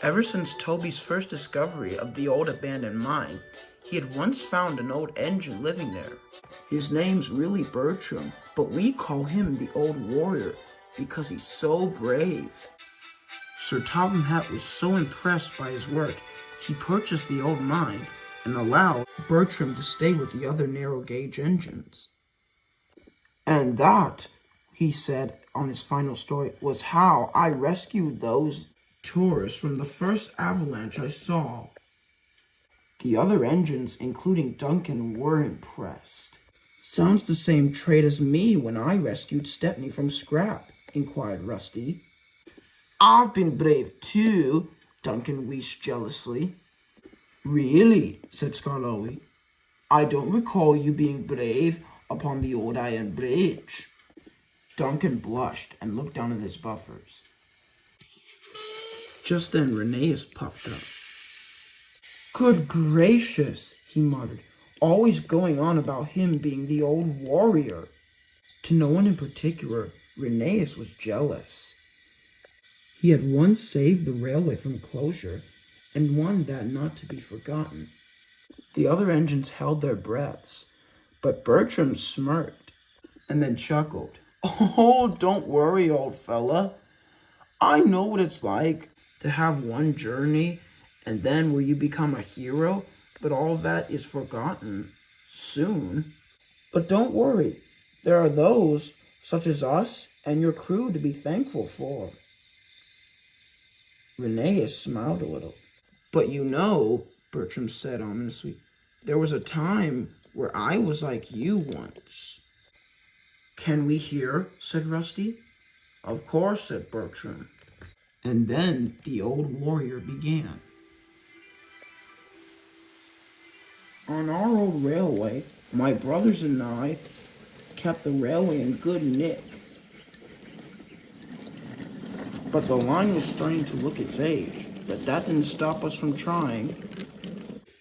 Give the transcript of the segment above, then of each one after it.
Ever since Toby's first discovery of the old abandoned mine, he had once found an old engine living there. His name's really Bertram, but we call him the Old Warrior because he's so brave. Sir Topham Hatt was so impressed by his work, he purchased the old mine and allowed Bertram to stay with the other narrow-gauge engines. And that, he said on his final story, was how I rescued those tourists from the first avalanche I saw. The other engines, including Duncan, were impressed. Sounds the same trait as me when I rescued Stepney from scrap, inquired Rusty. I've been brave too, Duncan wheezed jealously. Really, said Skarloey. I don't recall you being brave upon the old iron bridge. Duncan blushed and looked down at his buffers. Just then Rheneas puffed up. Good gracious, he muttered, always going on about him being the old warrior. To no one in particular, Rheneas was jealous. He had once saved the railway from closure, and won that not to be forgotten. The other engines held their breaths, but Bertram smirked and then chuckled. Oh, don't worry, old fella. I know what it's like to have one journey and then where you become a hero, but all that is forgotten soon. But don't worry, there are those, such as us and your crew, to be thankful for. Rheneas smiled a little. But you know, Bertram said ominously, there was a time where I was like you once. Can we hear? Said Rusty. Of course, said Bertram. And then the old warrior began. On our old railway, my brothers and I kept the railway in good nick. But the line was starting to look its age, but that didn't stop us from trying.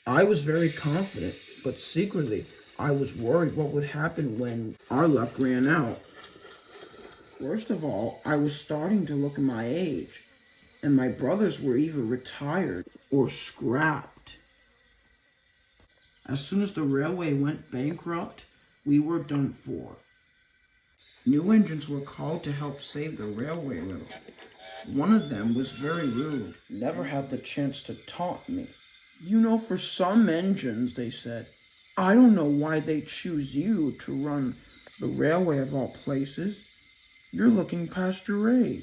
I was very confident, but secretly I was worried what would happen when our luck ran out. First of all, I was starting to look my age, and my brothers were either retired or scrapped. As soon as the railway went bankrupt, we were done for. New engines were called to help save the railway a little. One of them was very rude, never had the chance to taunt me. You know, for some engines, they said, I don't know why they choose you to run the railway of all places. You're looking past your age.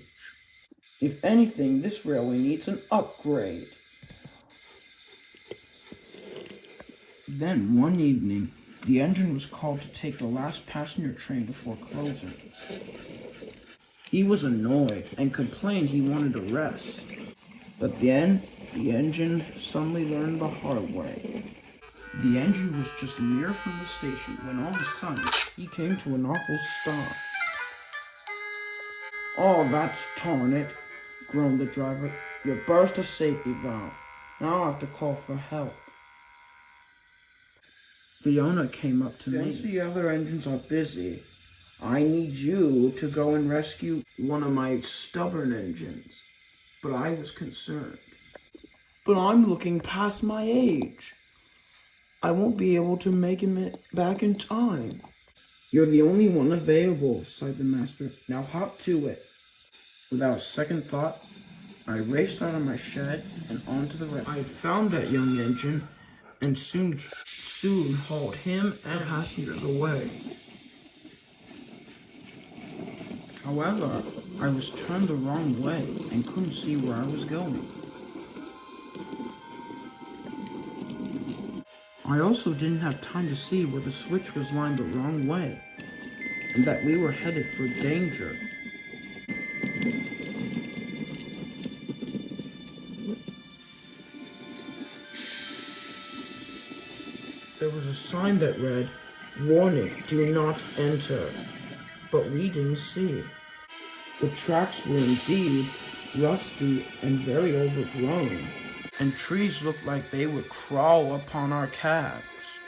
If anything, this railway needs an upgrade. Then, one evening, the engine was called to take the last passenger train before closing. He was annoyed and complained he wanted a rest. But then, the engine suddenly learned the hard way. The engine was just near from the station when all of a sudden he came to an awful stop. Oh, that's torn it, groaned the driver. You burst a safety valve. Now I'll have to call for help. Fiona came up to me. Since the other engines are busy, I need you to go and rescue one of my stubborn engines. But I was concerned. But I'm looking past my age. I won't be able to make him back in time. You're the only one available, sighed the master. Now hop to it. Without a second thought, I raced out of my shed and onto the rescue. I had found that young engine and soon hauled him and passengers away. However, I was turned the wrong way and couldn't see where I was going. I also didn't have time to see where the switch was lined the wrong way, and that we were headed for danger. There was a sign that read, "Warning, do not enter," but we didn't see. The tracks were indeed rusty and very overgrown, and trees looked like they would crawl upon our cabs.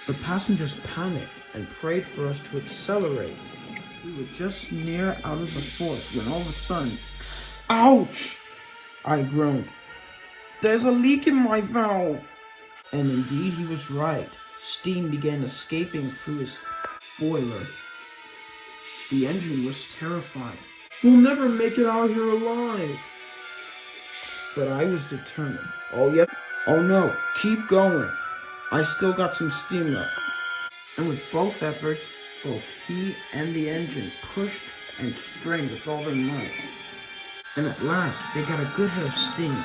The passengers panicked and prayed for us to accelerate. We were just near out of the forest when all of a sudden, ouch! I groaned. There's a leak in my valve. And indeed he was right. Steam began escaping through his boiler. The engine was terrified. We'll never make it out here alive. But I was determined. Oh, yes. Oh, no. Keep going. I still got some steam left. And with both efforts, both he and the engine pushed and strained with all their might. And at last, they got a good head of steam,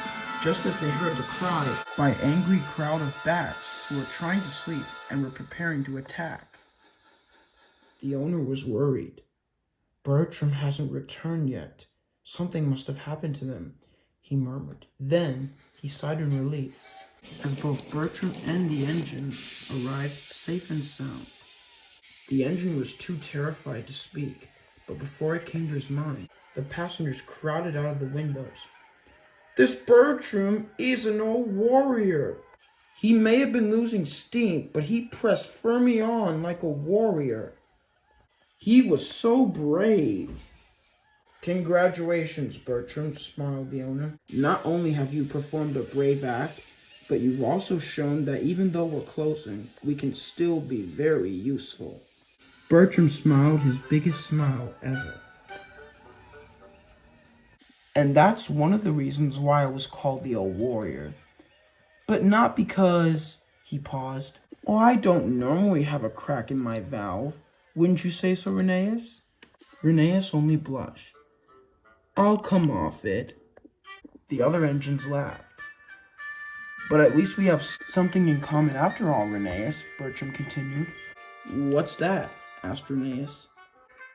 just as they heard the cry by an angry crowd of bats who were trying to sleep and were preparing to attack. The owner was worried. Bertram hasn't returned yet. Something must have happened to them, he murmured. Then he sighed in relief as both Bertram and the engine arrived safe and sound. The engine was too terrified to speak, but before it came to his mind, the passengers crowded out of the windows. This Bertram is an old warrior. He may have been losing steam, but he pressed firmly on like a warrior. He was so brave. Congratulations, Bertram, smiled the owner. Not only have you performed a brave act, but you've also shown that even though we're closing, we can still be very useful. Bertram smiled his biggest smile ever. And that's one of the reasons why I was called the Old Warrior. But not because, he paused. Oh, I don't normally have a crack in my valve. Wouldn't you say so, Rheneas? Rheneas only blushed. I'll come off it. The other engines laughed. But at least we have something in common after all, Rheneas, Bertram continued. What's that? Asked Rheneas.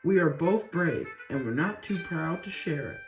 We are both brave, and we're not too proud to share it.